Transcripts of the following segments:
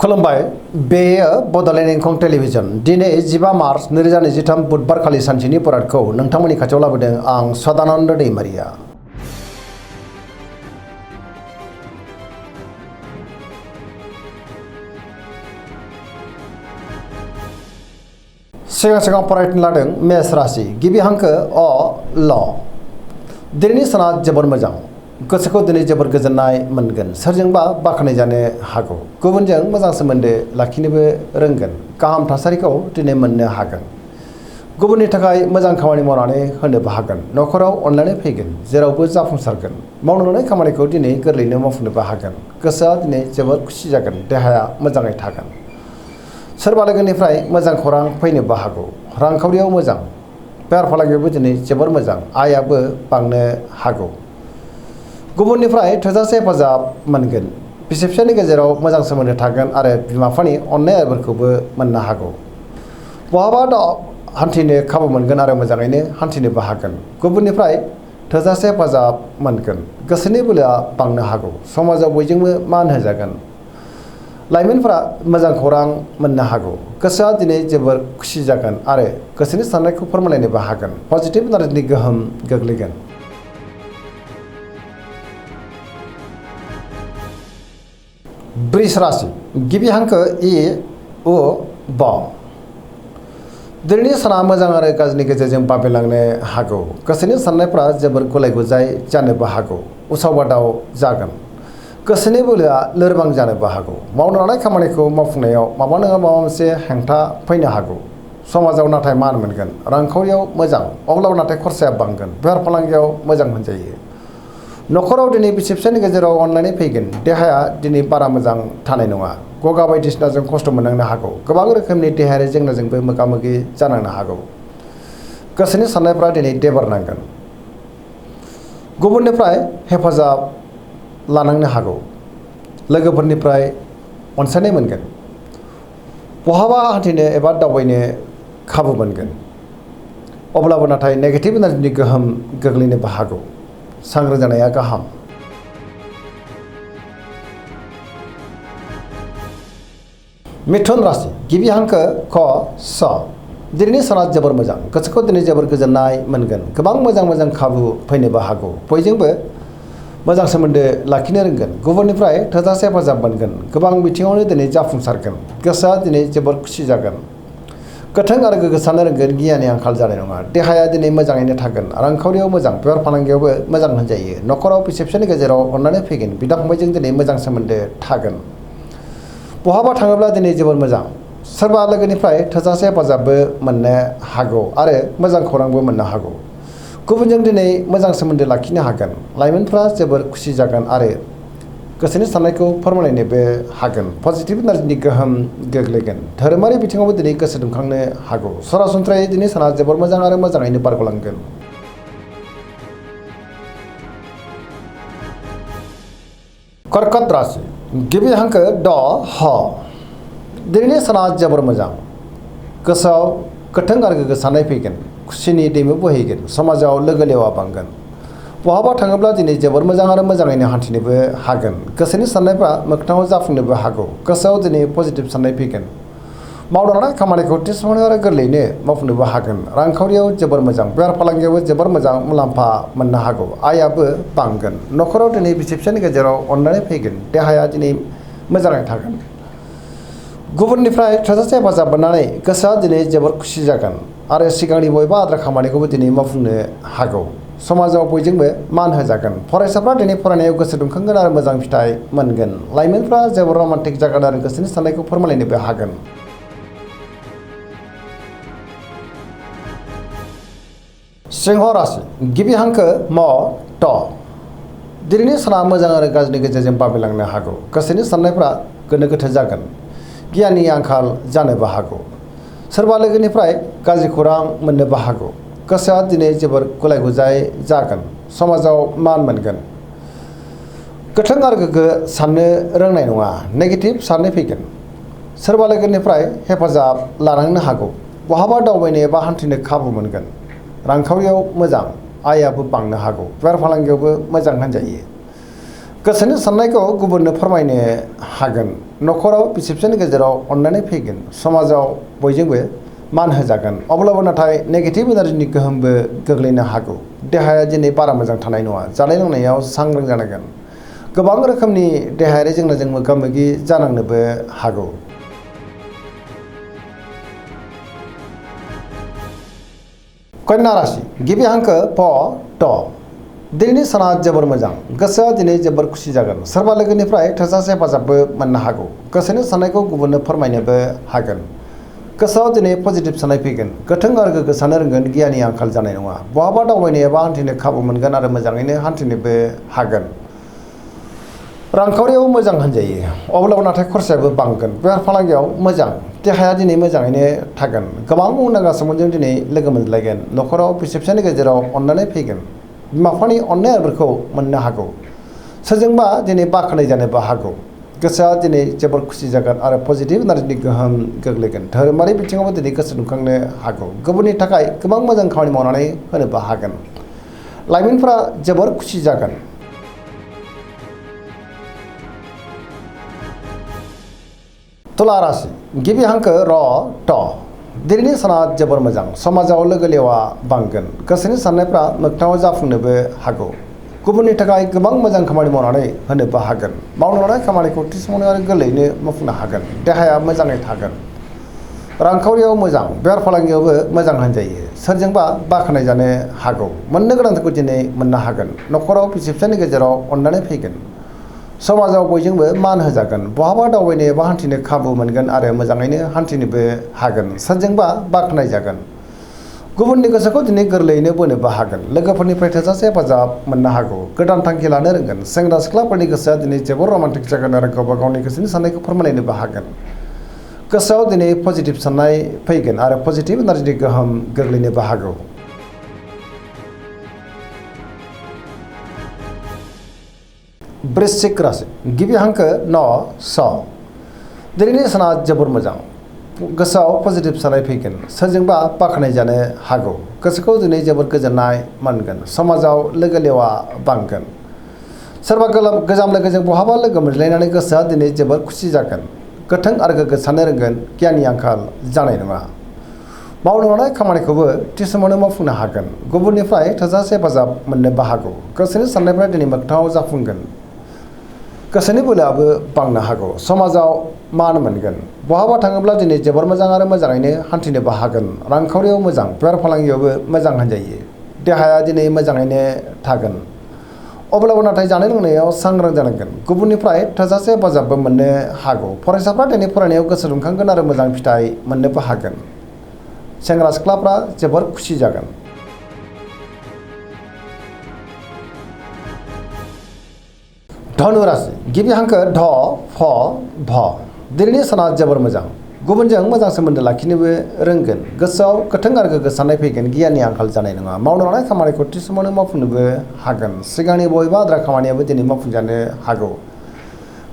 खुलुमबाय बेयो बड'लेण्ड इंखं टेलिभिजन दिनै 15 मार्च 2023 बुधबार खालि सानसेनि परादखौ नोंथांमोननि खाथियाव लाबोदों आं सदानन्द दैमारिया। सिगां फरायनो लादों मेष राशि गिबि हांखो अ ल। दिनैनि साना जोबोर मोजां, गोसोखौ दिनै जोबोर गोजोननाय मोनगोन, सोरजोंबा बाख्नाय जानो हागौ, गुबुनजों मोजां सोमोन्दो लाखिनोबो रोंगोन, गाहाम थासारिखौ दिनै मोननो हागोन, गुबुननि थाखाय मोजां खामानि मावनानै होनोबो हागोन, न'खराव अनलायनाय फैगोन, जेरावबो जाफुंसारगोन, मावनो लानाय खामानिखौ दिनै गोरलैयैनो मावफुंनोबो हागोन, गोसोआ दिनै जोबोर खुसि जागोन, देहाया मोजाङै थागोन, सोरबा लोगोनिफ्राय मोजां खौरां फैनोबो हागौ, रांखावरियाव मोजां, बेफार फालांगियावबो दिनै जोबोर मोजां, आयाबो बांनो हागौ, गुबुननिफ्राय थोजासे हेफाजाब मोनगोन, बिसि फिसायनि गेजेराव मोजां सोमोन्दो थागोन आरो बिमा बिफानि अननाय आदरखौबो मोननो हागौ, बहाबा हान्थिनो खाबु मोनगोन आरो मोजाङैनो हान्थिनोबो हागोन, गुबुननिफ्राय थोजासे हेफाजाब मोनगोन, गोसोनि बोलोआ बांनो हागौ, समाजाव बयजोंबो मान होजागोन, लाइमोनफोरा मोजां खौरां मोननो हागौ, गोसोआ दिनै जोबोर खुसि जागोन आरो गोसोनि साननायखौ फोरमायलायनोबो हागोन, पजिटिभ एनार्जिनि गोहोम गोग्लैगोन। वृष राशि गिबि हांखो इ उ ब। दिनैनि साना मोजां आरो गाज्रिनि गेजेरजों बाबेलांनो हागौ, गोसोनि साननायफ्रा जोबोर गुलाय गुजाय जानोबो हागौ, उसाव बादाव जागोन, गोसोनि बोलोआ लोरबां जानोबो हागौ, मावनो लानाय खामानिखौ मावफुंनायाव माबा नङा माबा मोनसे हेंथा फैनो हागौ, समाजाव नाथाय मान मोनगोन, रांखावरियाव मोजां अब्लाबो नाथाय खरसाया बांगोन, बेफार फालांगियाव मोजां होनजायो, न'खराव दिनै बिसि फिसायनि गेजेराव अनलायनाय फैगोन, देहाया दिनै बारा मोजां थानाय नङा, गगा बायदिसिनाजों खस्थ' मोननांनो हागौ, गोबां रोखोमनि देहायारि जेंनाजोंबो मोगा मोगि जानांनो हागौ, गोसोनि साननायफ्रा दिनै देबार नांगोन, गुबुननिफ्राय हेफाजाब लानांनो हागौ, लोगोफोरनिफ्राय अनसायनाय मोनगोन, बहाबा हान्थिनो एबा दावबायनो खाबु मोनगोन, अब्लाबो नाथाय नेगेटिभ एनार्जिनि गोहोम गोग्लैनोबो हागौ, सांग्रां जानाया गाहाम। मिथुन राशि गिबि हांखो क स। दिनैनि साना जोबोर मोजां, गोसोखौ दिनै जोबोर गोजोननाय मोनगोन, गोबां मोजां खाबु फैनोबो हागौ, बयजोंबो मोजां सोमोन्दो लाखिनो रोंगोन, गुबुननिफ्राय थोजासे हेफाजाब मोनगोन, गोबां बिथिङावनो दिनै जाफुंसारगोन, गोसोआ दिनै जोबोर खुसि जागोन, गोथों आरो गोग्गो साननो रोंगोन, गियाननि आंखाल जानाय नङा, देहाया दिनै मोजाङैनो थागोन, रांखावरियाव मोजां, बेफार फालांगियावबो मोजां होनजायो, न'खराव बिसि फिसायनि गेजेराव अननानै फैगोन, बिदा फंबायजों दिनै मोजां सोमोन्दो थागोन, बहाबा थाङोब्ला दिनै जोबोर मोजां, सोरबा लोगोनिफ्राय थोजासे हेफाजाबबो मोननो हागौ आरो मोजां खौरांबो मोननो हागौ, गुबुनजों दिनै मोजां सोमोन्दो लाखिनो हागोन, लाइमोनफ्रा जोबोर खुसि जागोन आरो गोसोनि साननायखौ फोरमायलायनोबो हागोन, पजिटिभ एनार्जिनि गोहोम गोग्लैगोन, धोरोमारि बिथिङावबो दिनै गोसो दुंखांनो हागौ, सरासनस्रायै दिनै साना जोबोर मोजां आरो मोजाङैनो बारग'लांगोन। कर्कट राशि गिबि हांखो ड ह। दिनैनि साना जोबोर मोजां, गोसोआव गोथों आरो गोग्गो साननाय फैगोन, खुसिनि दैमु बोहैगोन, समाजाव लोगो लेवा बांगोन, बहाबा थाङोब्ला दिनै जोबोर मोजां आरो मोजाङैनो हान्थिनोबो हागोन, गोसोनि साननायफ्रा मोगथाङाव जाफुंनोबो हागौ, गोसोआव दिनै पजिटिभ साननाय फैगोन, मावनो लानाय खामानिखौ थि समावनो आरो गोरलैयैनो मावफुंनोबो हागोन, रांखावरियाव जोबोर मोजां, बेफार फालांगियावबो जोबोर मोजां मुलाम्फा मोननो हागौ, आयाबो बांगोन, न'खराव दिनै बिसि फिसायनि गेजेराव अननानै फैगोन, देहाया दिनै मोजाङै थागोन, गुबुननिफ्राय थोजासे हेफाजाब मोननानै गोसोआ दिनै जोबोर खुसि जागोन आरो सिगांनि बबेबा आद्रा खामानिखौबो दिनै मावफुंनो हागौ, समाजाव बयजोंबो मान होजागोन, फरायसाफ्रा दिनै फरायनायाव गोसो दुंखांगोन आरो मोजां फिथाइ मोनगोन, लाइमोनफ्रा जोबोर रमान्टिक जागोन आरो गोसोनि साननायखौ फोरमायलायनोबो हागोन। सिंह राशि गिबि हांखो म ट। दिनैनि साना मोजां आरो गाज्रिनि गेजेरजों बाबेलांनो हागौ, गोसोनि साननायफ्रा गोनो गोथो जागोन, गियाननि आंखाल जानोबो हागौ, सोरबा लोगोनिफ्राय गाज्रि खौरां मोननोबो हागौ, गोसोआ दिनै जोबोर गुलाय गुजाय जागोन, समाजाव मान मोनगोन, गोथों आरो गोग्गो साननो रोंनाय नङा, नेगेटिभ साननाय फैगोन, सोरबा लोगोनिफ्राय हेफाजाब लानांनो हागौ, बहाबा दावबायनो एबा हान्थिनो खाबु मोनगोन, रांखावरियाव मोजां, आयाबो बांनो हागौ, बेफार फालांगियावबो मोजां होनजायो, गोसोनि साननायखौ गुबुननो फोरमायनो हागोन। न'खराव बिसि फिसायनि गेजेराव अनलायनाय फैगोन। समाजाव बयजोंबो मान होजागोन। अब्लाबो नाथाय नेगेटिभ एनार्जिनि गोहोमबो गोग्लैनो हागौ। देहाया दिनै बारा मोजां थानाय नङा। जानाय लोंनायाव सांग्रां जानांगोन। गोबां रोखोमनि देहायारि जेंनाजों मोगा मोगि जानांनोबो हागौ। कन्या राशि गिबि हांखो प ट। दिनैनि साना जोबोर मोजां। गोसोआ दिनै जोबोर खुसि जागोन। सोरबा लोगोनिफ्राय थोजासे हेफाजाबबो मोननो हागौ। गोसोनि साननायखौ गुबुननो फोरमायनोबो हागोन। गोसोआव दिनै पजिटिभ साननाय फैगोन। गोथों आरो गोग्गो साननो रोंगोन। गियाननि आंखाल जानाय नङा। बहाबा दावबायनो एबा हान्थिनो खाबु मोनगोन आरो मोजाङैनो हान्थिनोबो हागोन। रांखावरियाव मोजां होनजायो। अब्लाबो नाथाय खरसायाबो बांगोन। बेफार फालांगियाव मोजां। देहाया दिनै मोजाङैनो थागोन। गोबां मुंदांखा सुबुंजों दिनै लोगो मोनज्लायगोन। न'खराव बिसि फिसायनि गेजेराव अनलायनाय फैगोन। बिमा बिफानि अननाय आदरखौ मोननो हागौ। सोरजोंबा दिनै बाख्नाय जानोबो हागौ। गोसोआ दिनै जोबोर खुसि जागोन आरो पजिटिभ एनार्जिनि गोहोम गोग्लैगोन। धोरोमारि बिथिङावबो दिनै गोसो दुंखांनो हागौ। गुबुननि थाखाय गोबां मोजां खामानि मावनानै होनोबो हागोन। लाइमोनफोरा जोबोर खुसि जागोन। तुला राशि गिबि हांखो र ट। दिनैनि साना जोबोर मोजां। समाजाव लोगो लेवा बांगोन। गोसोनि साननायफ्रा मोगथाङाव जाफुंनोबो हागौ। गुबुननि थाखाय गोबां मोजां खामानि मावनानै होनोबो हागोन। मावनो लानाय खामानिखौ थि समावनो आरो गोरलैयैनो मावफुंनो हागोन। देहाया मोजाङै थागोन। रांखावरियाव मोजां। बेफार फालांगियावबो मोजां होनजायो। सोरजोंबा बाख्नाय जानो हागौ। मोननो गोनांखौ दिनै मोननो हागोन। न'खराव बिसि फिसायनि गेजेराव अनलायनाय फैगोन। समाजाव बयजोंबो मान होजागोन। बहाबा दावबायनो एबा हान्थिनो खाबु मोनगोन आरो मोजाङैनो हान्थिनोबो हागोन। सोरजोंबा बाख्नाय जागोन। गुबुननि गोसोखौ दिनै गोरलैयैनो बोनोबो हागोन। लोगोफोरनिफ्राय थोजासे हेफाजाब मोननो हागौ। गोदान थांखि लानो रोंगोन। सेंग्रा सिख्लाफोरनि गोसोआ दिनै जोबोर रमान्टिक जागोन आरो गावबा गावनि गोसोनि साननायखौ फोरमायलायनोबो हागोन। गोसोआव दिनै पजिटिभ साननाय फैगोन आरो पजिटिभ एनार्जिनि गोहोम गोग्लैनोबो हागौ। वृश्चिक राशि गिबि हांखो न स। दिनैनि साना जोबोर मोजां। गोसोआव पजिटिभ साननाय फैगोन। सोरजोंबा बाख्नाय जानो हागौ। गोसोखौ दिनै जोबोर गोजोननाय मोनगोन। समाजाव लोगो लेवा बांगोन। सोरबा गोजाम लोगोजों बहाबा लोगो मोनज्लायनानै गोसोआ दिनै जोबोर खुसि जागोन। गोथों आरो गोग्गो साननो रोंगोन। गियाननि आंखाल जानाय नङा। मावनो लानाय खामानिखौबो थि समावनो मावफुंनो हागोन। गुबुननिफ्राय थोजासे हेफाजाब मोननोबो हागौ। गोसोनि साननायफ्रा दिनै मोगथाङाव जाफुंगोन। गोसोनि बोलोआबो बांनो हागौ। समाजाव मान मोनगोन। बहाबा थाङोब्ला दिनै जोबोर मोजां आरो मोजाङैनो हान्थिनोबो हागोन। रांखावरियाव मोजां। बेफार फालांगियावबो मोजां होनजायो। देहाया दिनै मोजाङैनो थागोन। अब्लाबो नाथाय जानाय लोंनायाव सांग्रां जानांगोन। गुबुननिफ्राय थोजासे हेफाजाबबो मोननो हागौ। फरायसाफ्रा दिनै फरायनायाव गोसो दुंखांगोन आरो मोजां फिथाइ मोननोबो हागोन। सेंग्रा सिख्लाफ्रा जोबोर खुसि जागोन। धनु राशि गिबि हांखो ध फ भ। दिनैनि साना जोबोर मोजां। गुबुनजों मोजां सोमोन्दो लाखिनोबो रोंगोन। गोसोआव गोथों आरो गोग्गो साननाय फैगोन। गियाननि आंखाल जानाय नङा। मावनो लानाय खामानिखौ थि समावनो मावफुंनोबो हागोन। सिगांनि बबेबा आद्रा खामानियाबो दिनै मावफुंजानो हागौ।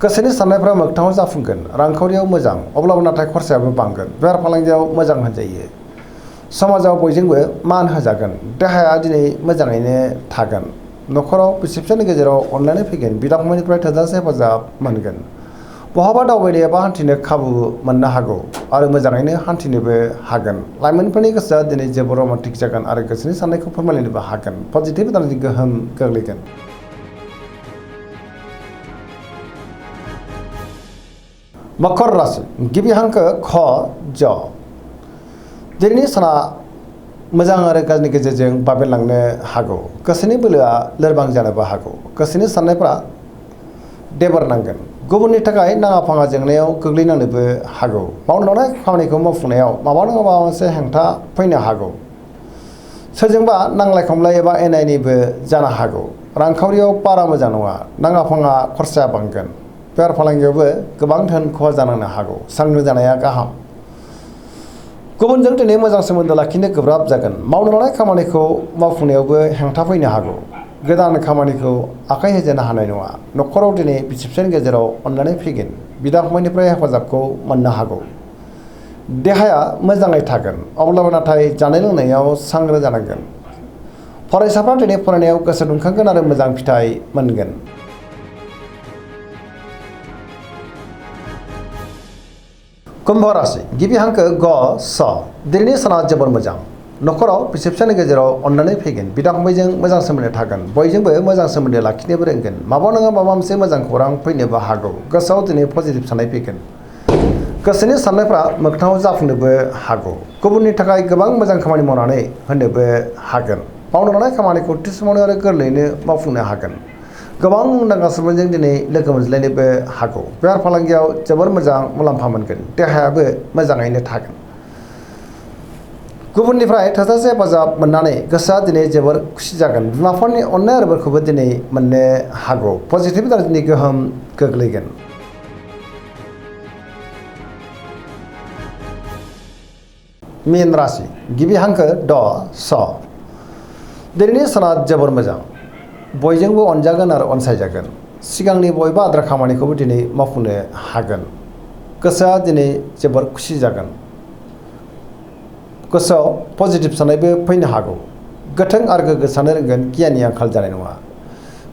गोसोनि साननायफ्रा मोगथाङाव जाफुंगोन। रांखावरियाव मोजां। अब्लाबो नाथाय खरसायाबो बांगोन। बेफार फालांगियाव मोजां होनजायो। समाजाव बयजोंबो मान होजागोन। देहाया दिनै मोजाङैनो थागोन। न'खराव बिसि फिसायनि गेजेराव अनलायनाय फैगोन। बिदा फंबायनिफ्राय थोजासे हेफाजाब मोनगोन। बहाबा दावबायनो एबा हान्थिनो खाबु मोननो हागौ आरो मोजाङैनो हान्थिनोबो हागोन। लाइमोनफोरनि गोसोआ दिनै जोबोर रमान्टिक जागोन आरो गोसोनि साननायखौ फोरमायलायनोबो हागोन। पजिटिभ एनार्जिनि गोहोम गोग्लैगोन। मकर राशि गिबि हांखो ख ज। दिनैनि साना मोजां आरो गाज्रिनि गेजेरजों बाबेनलांनो हागौ। गोसोनि बोलोआ लोरबां जानोबो हागौ। गोसोनि साननायफ्रा देबर नांगोन। गुबुननि थाखाय नाङा फाङा जेंनायाव गोग्लैनांनोबो हागौ। मावनो लानाय खामानिखौ मावफुंनायाव माबा नङा माबा मोनसे हेंथा फैनो हागौ। सोरजोंबा नांलाय खमलाय एबा एना एनिबो जानो हागौ। रांखावरियाव बारा मोजां नङा। नाङा फाङा खरसाया बांगोन। बेफार फालांगियावबो गोबां धोन खहा जानांनो हागौ। सांग्रां जानाया गाहाम। गुबुनजों दिनै मोजां सोमोन्दो लाखिनो गोब्राब जागोन। मावनो लानाय खामानिखौ मावफुंनायावबो हेंथा फैनो हागौ। गोदान खामानिखौ आखाइ होजेननो हानाय नङा। न'खराव दिनै बिसि फिसायनि गेजेराव अनलायनाय फैगोन। बिदा फंबायनिफ्राय हेफाजाबखौ मोननो हागौ। देहाया मोजाङै थागोन। अब्लाबो नाथाय जानाय लोंनायाव सांग्रां जानांगोन। फरायसाफ्रा दिनै फरायनायाव गोसो दुंखांगोन आरो मोजां फिथाइ मोनगोन। कुम्भ राशि गिबि हांखो ग स दिनैनि साना जोबोर मोजां नखराव बिसि फिसानि गेजेराव अननानै फैगोन बिदा फंबायजों मोजां सोमोन्दो थागोन बयजोंबो मोजां सोमोन्दो लाखिनोबो रोंगोन माबा नङा माबा मोनसे मोजां खौरां फैनोबो हागौ गोसोआव दिनै पजिटिभ साननाय फैगोन गोसोनि साननायफ्रा मोगथाङाव जाफुंनोबो हागौ गुबुननि थाखाय गोबां मोजां खामानि मावनानै होनोबो हागोन मावनो लानाय खामानिखौ थि समावनो आरो गोरलैयैनो मावफुंनो हागोन गोबां मुंदांखा सुबुंजों दिनै लोगो मोनज्लायनोबो हागौ बेफार फालांगियाव जोबोर मोजां मुलाम्फा मोनगोन देहायाबो मोजाङैनो थागोन गुबुननिफ्राय थोजासे हेफाजाब मोननानै गोसोआ दिनै जोबोर खुसि जागोन बिमा-बिफानि अननाय आरो बोरखौबो दिनै मोननो हागौ पजिटिभ एनार्जिनि गोहोम गोग्लैगोन मीन राशि गिबि हांखो ड स दिनैनि साना जोबोर मोजां बयजोंबो अनजागोन आरो अनसायजागोन सिगांनि बयबो आद्रा खामानिखौबो दिनै मावफुंनो हागोन गोसोआ दिनै जोबोर खुसि जागोन गोसोआव पजिटिभ साननायबो फैनो हागौ गोथों आरो गोग्गो साननो रोंगोन गियाननि आंखाल जानाय नङा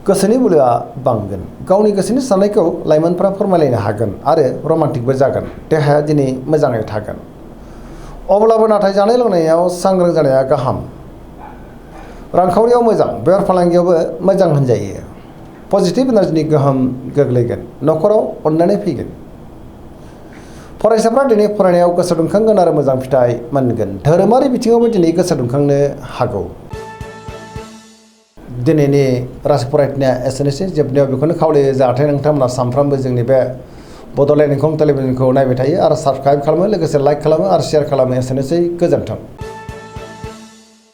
गोसोनि बोलोआ बांगोन गावनि गोसोनि साननायखौ लाइमोनफ्रा फोरमायलायनो हागोन आरो रमान्टिकबो जागोन देहाया दिनै मोजाङै थागोन अब्लाबो नाथाय जानाय लोंनायाव सांग्रां जानाया गाहाम रांखावरियाव मोजां बेफार फालांगियावबो मोजां होनजायो पजिटिभ एनार्जिनि गोहोम गोग्लैगोन नखराव अननानै फैगोन फरायसाफ्रा दिनै फरायनायाव गोसो दुंखांगोन आरो मोजां फिथाइ मोनगोन धोरोमारि बिथिङावबो दिनै गोसो दुंखांनो हागौ दिनैनि राशि फरायथिनाया एसेनोसै जोबनायाव बेखौनो खावलायो जाहाथे नोंथांमोना सानफ्रामबो जोंनि बे बड'लेण्ड इंखं टेलिभिजनखौ नायबाय थायो आरो साबस्क्राइब खालामो लोगोसे लाइक खालामो आरो शेयार खालामो एसेनोसै गोजोन्थों।